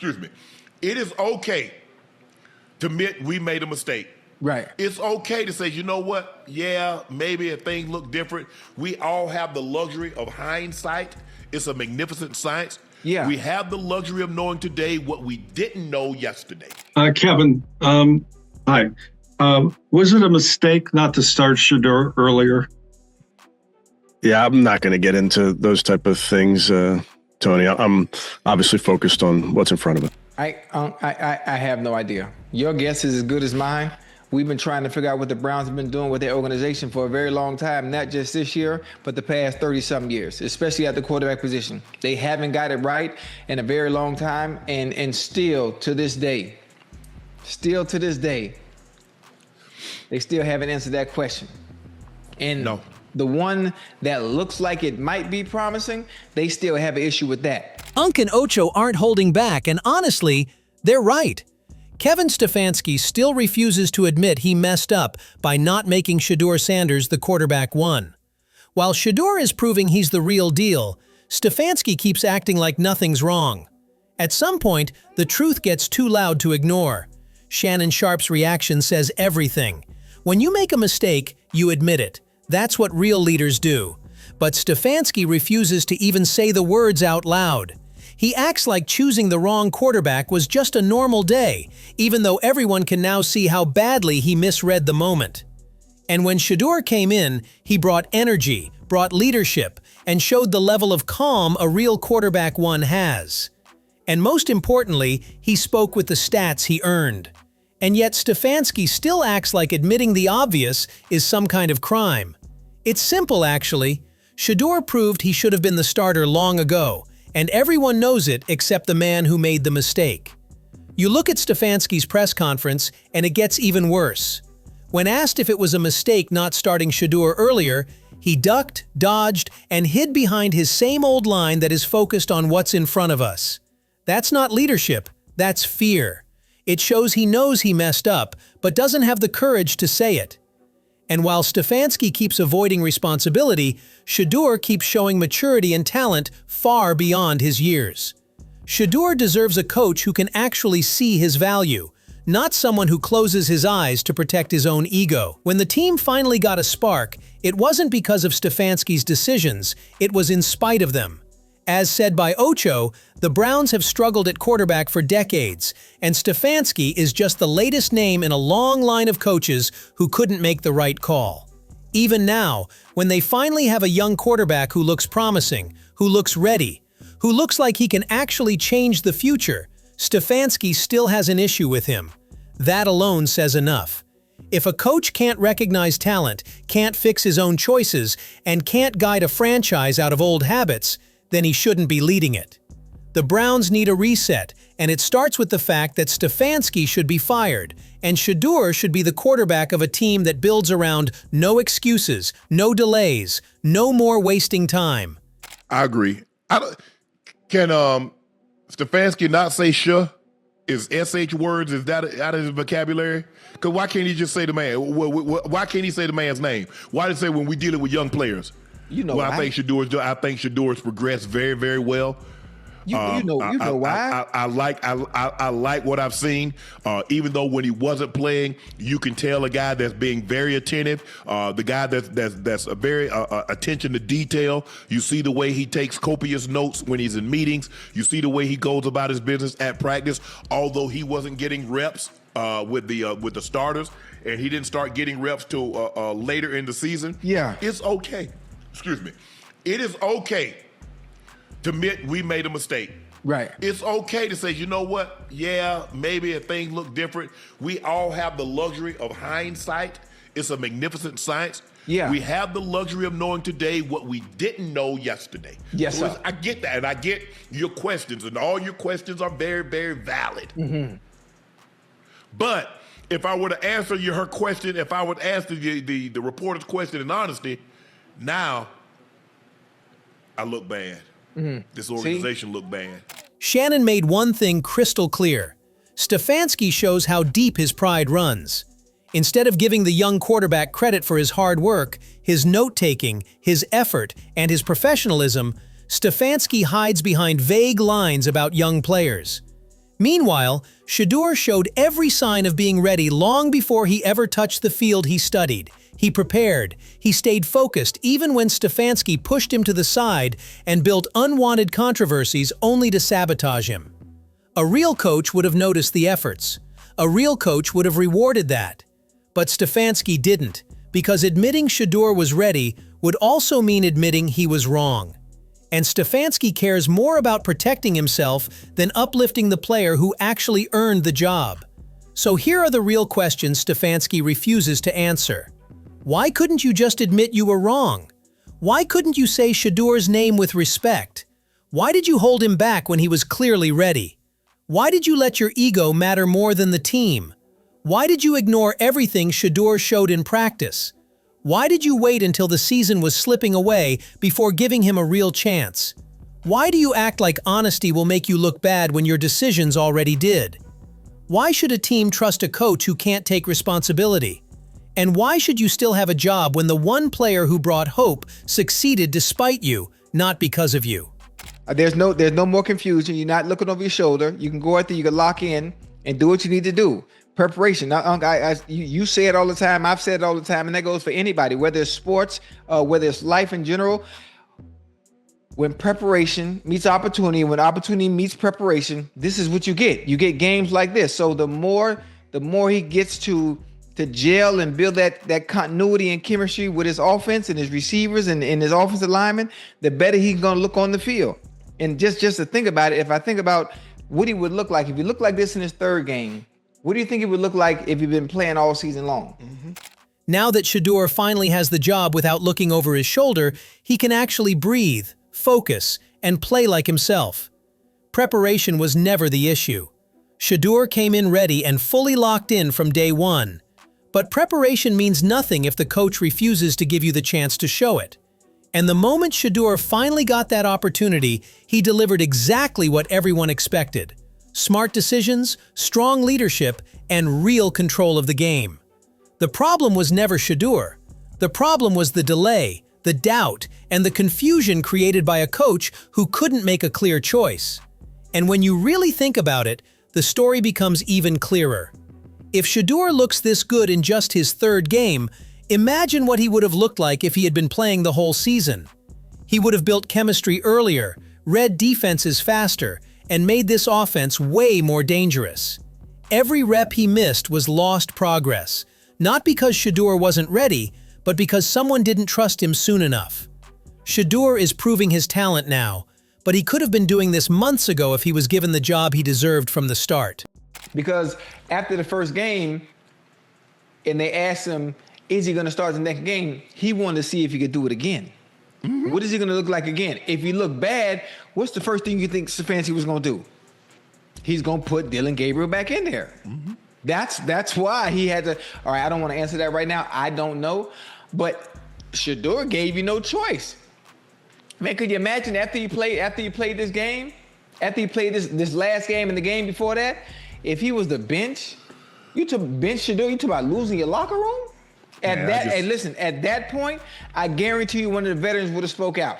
excuse me, it is okay to admit we made a mistake. Right. It's okay to say, you know what? Yeah, maybe if things look different. We all have the luxury of hindsight. It's a magnificent science. Yeah. We have the luxury of knowing today what we didn't know yesterday. Kevin, hi. Was it a mistake not to start Shedeur earlier? Yeah, I'm not going to get into those type of things, Tony. I'm obviously focused on what's in front of it. I have no idea. Your guess is as good as mine. We've been trying to figure out what the Browns have been doing with their organization for a very long time, not just this year, but the past 30-something years, especially at the quarterback position. They haven't got it right in a very long time, and still to this day, they still haven't answered that question. And no. The one that looks like it might be promising, they still have an issue with that. Unc and Ocho aren't holding back, and honestly, they're right. Kevin Stefanski still refuses to admit he messed up by not making Shedeur Sanders the quarterback one. While Shedeur is proving he's the real deal, Stefanski keeps acting like nothing's wrong. At some point, the truth gets too loud to ignore. Shannon Sharpe's reaction says everything. When you make a mistake, you admit it. That's what real leaders do. But Stefanski refuses to even say the words out loud. He acts like choosing the wrong quarterback was just a normal day, even though everyone can now see how badly he misread the moment. And when Shedeur came in, he brought energy, brought leadership, and showed the level of calm a real quarterback one has. And most importantly, he spoke with the stats he earned. And yet Stefanski still acts like admitting the obvious is some kind of crime. It's simple, actually. Shedeur proved he should have been the starter long ago, and everyone knows it except the man who made the mistake. You look at Stefanski's press conference, and it gets even worse. When asked if it was a mistake not starting Shedeur earlier, he ducked, dodged, and hid behind his same old line that is focused on what's in front of us. That's not leadership, that's fear. It shows he knows he messed up, but doesn't have the courage to say it. And while Stefanski keeps avoiding responsibility, Shedeur keeps showing maturity and talent far beyond his years. Shedeur deserves a coach who can actually see his value, not someone who closes his eyes to protect his own ego. When the team finally got a spark, it wasn't because of Stefanski's decisions, it was in spite of them. As said by Ocho, the Browns have struggled at quarterback for decades, and Stefanski is just the latest name in a long line of coaches who couldn't make the right call. Even now, when they finally have a young quarterback who looks promising, who looks ready, who looks like he can actually change the future, Stefanski still has an issue with him. That alone says enough. If a coach can't recognize talent, can't fix his own choices, and can't guide a franchise out of old habits, then he shouldn't be leading it. The Browns need a reset, and it starts with the fact that Stefanski should be fired, and Shedeur should be the quarterback of a team that builds around no excuses, no delays, no more wasting time. I agree. Can Stefanski not say "sure"? Is SH words, is that out of his vocabulary? Because why can't he just say the man? Why can't he say the man's name? Why did he say when we dealing with young players? You know well, why. I think Shedeur's progressed very, very well. You know why. I like what I've seen. Even though when he wasn't playing, you can tell a guy that's being very attentive. The guy that's a very attention to detail. You see the way he takes copious notes when he's in meetings. You see the way he goes about his business at practice. Although he wasn't getting reps with the starters, and he didn't start getting reps till later in the season. Yeah, it's okay. Excuse me. It is okay to admit we made a mistake. Right. It's okay to say, you know what? Yeah, maybe if things look different. We all have the luxury of hindsight. It's a magnificent science. Yeah. We have the luxury of knowing today what we didn't know yesterday. Yes, so sir. I get that, and I get your questions, and all your questions are very, very valid. Mm-hmm. But if I were to answer her question, if I would answer the reporter's question in honesty, now I look bad. Mm-hmm. This organization looked bad. Shannon made one thing crystal clear. Stefanski shows how deep his pride runs. Instead of giving the young quarterback credit for his hard work, his note-taking, his effort, and his professionalism, Stefanski hides behind vague lines about young players. Meanwhile, Shedeur showed every sign of being ready long before he ever touched the field he studied. He prepared, he stayed focused even when Stefanski pushed him to the side and built unwanted controversies only to sabotage him. A real coach would have noticed the efforts. A real coach would have rewarded that. But Stefanski didn't, because admitting Shedeur was ready would also mean admitting he was wrong. And Stefanski cares more about protecting himself than uplifting the player who actually earned the job. So here are the real questions Stefanski refuses to answer. Why couldn't you just admit you were wrong? Why couldn't you say Shedeur's name with respect? Why did you hold him back when he was clearly ready? Why did you let your ego matter more than the team? Why did you ignore everything Shedeur showed in practice? Why did you wait until the season was slipping away before giving him a real chance? Why do you act like honesty will make you look bad when your decisions already did? Why should a team trust a coach who can't take responsibility? And why should you still have a job when the one player who brought hope succeeded despite you, not because of you? There's no more confusion. You're not looking over your shoulder. You can go out there, you can lock in and do what you need to do. Preparation. You say it all the time. I've said it all the time, and that goes for anybody, whether it's sports, whether it's life in general. When preparation meets opportunity, when opportunity meets preparation, this is what you get. You get games like this. So the more he gets to gel and build that continuity and chemistry with his offense and his receivers and his offensive linemen, the better he's going to look on the field. And just to think about it, if I think about what he would look like if he looked like this in his third game, what do you think it would look like if he'd been playing all season long? Now that Shedeur finally has the job without looking over his shoulder, he can actually breathe, focus, and play like himself. Preparation was never the issue. Shedeur came in ready and fully locked in from day one. But preparation means nothing if the coach refuses to give you the chance to show it. And the moment Shedeur finally got that opportunity, he delivered exactly what everyone expected. Smart decisions, strong leadership, and real control of the game. The problem was never Shedeur. The problem was the delay, the doubt, and the confusion created by a coach who couldn't make a clear choice. And when you really think about it, the story becomes even clearer. If Shedeur looks this good in just his third game, imagine what he would have looked like if he had been playing the whole season. He would have built chemistry earlier, read defenses faster, and made this offense way more dangerous. Every rep he missed was lost progress, not because Shedeur wasn't ready, but because someone didn't trust him soon enough. Shedeur is proving his talent now, but he could have been doing this months ago if he was given the job he deserved from the start. Because after the first game, and they asked him, is he going to start the next game? He wanted to see if he could do it again. What is he going to look like again? If he looked bad, what's the first thing you think Stefanski was going to do? He's going to put Dillon Gabriel back in there. That's why he had to. All right, I don't want to answer that right now. I don't know. But Shedeur gave you no choice. Man, could you imagine after you played this game, after you played this last game and the game before that, if he was the bench, you took bench Shedeur, you talk about losing your locker room? At that point, I guarantee you one of the veterans would have spoke out.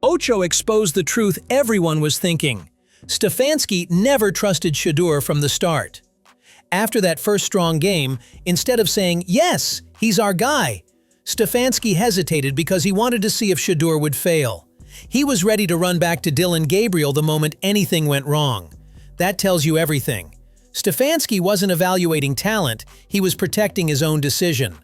Ocho exposed the truth everyone was thinking. Stefanski never trusted Shedeur from the start. After that first strong game, instead of saying, yes, he's our guy, Stefanski hesitated because he wanted to see if Shedeur would fail. He was ready to run back to Dillon Gabriel the moment anything went wrong. That tells you everything. Stefanski wasn't evaluating talent, he was protecting his own decision.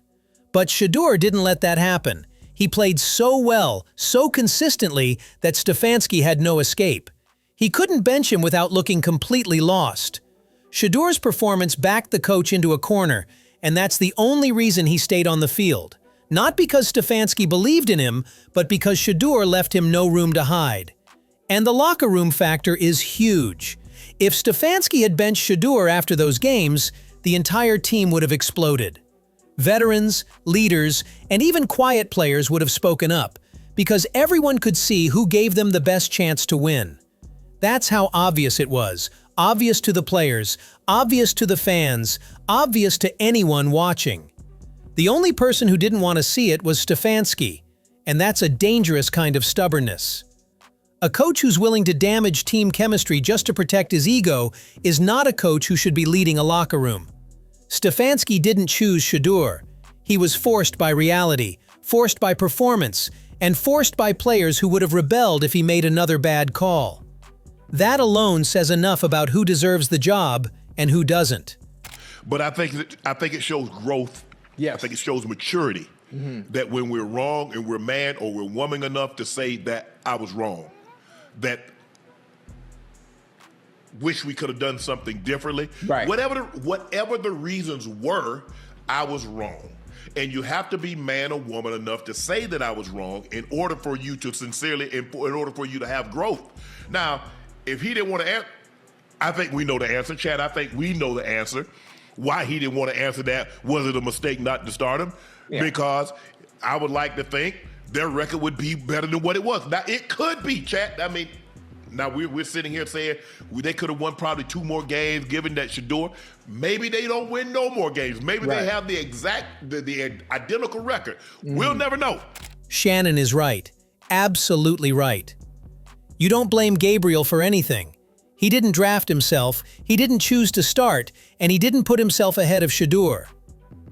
But Shedeur didn't let that happen. He played so well, so consistently, that Stefanski had no escape. He couldn't bench him without looking completely lost. Shedeur's performance backed the coach into a corner, and that's the only reason he stayed on the field. Not because Stefanski believed in him, but because Shedeur left him no room to hide. And the locker room factor is huge. If Stefanski had benched Shedeur after those games, the entire team would have exploded. Veterans, leaders, and even quiet players would have spoken up, because everyone could see who gave them the best chance to win. That's how obvious it was. Obvious to the players, obvious to the fans, obvious to anyone watching. The only person who didn't want to see it was Stefanski, and that's a dangerous kind of stubbornness. A coach who's willing to damage team chemistry just to protect his ego is not a coach who should be leading a locker room. Stefanski didn't choose Shedeur. He was forced by reality, forced by performance, and forced by players who would have rebelled if he made another bad call. That alone says enough about who deserves the job and who doesn't. But I think it shows growth. Yes. I think it shows maturity. That when we're wrong and we're man or we're woman enough to say that I was wrong, that wish we could have done something differently. Right. Whatever the reasons were, I was wrong. And you have to be man or woman enough to say that I was wrong in order for you to sincerely, in order for you to have growth. Now, if he didn't want to answer, I think we know the answer. Chad, I think we know the answer. Why he didn't want to answer that. Was it a mistake not to start him? Yeah. Because I would like to think their record would be better than what it was. Now, it could be, Chad. I mean, now we're sitting here saying they could have won probably 2 more games, given that Shedeur. Maybe they don't win no more games. Maybe they have the identical record. We'll never know. Shannon is right. Absolutely right. You don't blame Gabriel for anything. He didn't draft himself, he didn't choose to start, and he didn't put himself ahead of Shedeur.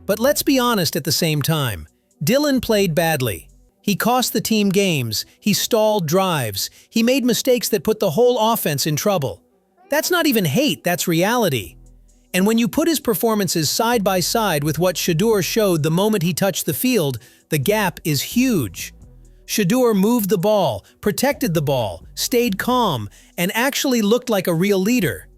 But let's be honest at the same time. Dylan played badly. He cost the team games, he stalled drives, he made mistakes that put the whole offense in trouble. That's not even hate, that's reality. And when you put his performances side by side with what Shedeur showed the moment he touched the field, the gap is huge. Shedeur moved the ball, protected the ball, stayed calm, and actually looked like a real leader.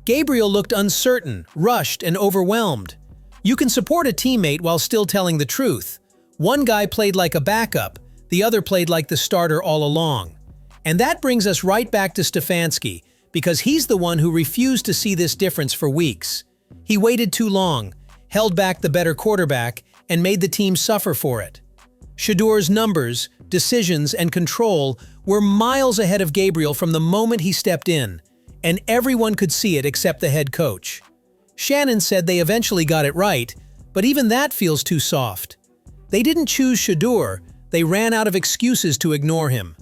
Gabriel looked uncertain, rushed, and overwhelmed. You can support a teammate while still telling the truth. One guy played like a backup, the other played like the starter all along. And that brings us right back to Stefanski, because he's the one who refused to see this difference for weeks. He waited too long, held back the better quarterback, and made the team suffer for it. Shedeur's numbers, decisions, and control were miles ahead of Gabriel from the moment he stepped in, and everyone could see it except the head coach. Shannon said they eventually got it right, but even that feels too soft. They didn't choose Shedeur, they ran out of excuses to ignore him.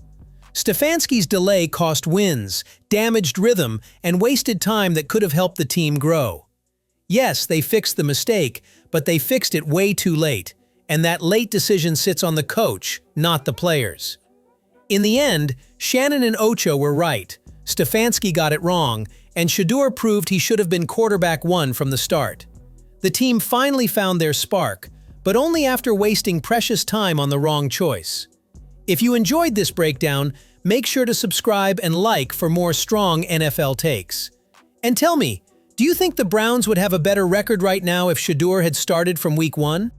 Stefanski's delay cost wins, damaged rhythm, and wasted time that could have helped the team grow. Yes, they fixed the mistake, but they fixed it way too late, and that late decision sits on the coach, not the players. In the end, Shannon and Ocho were right. Stefanski got it wrong, and Shedeur proved he should have been quarterback 1 from the start. The team finally found their spark, but only after wasting precious time on the wrong choice. If you enjoyed this breakdown, make sure to subscribe and like for more strong NFL takes. And tell me, do you think the Browns would have a better record right now if Shedeur had started from week 1?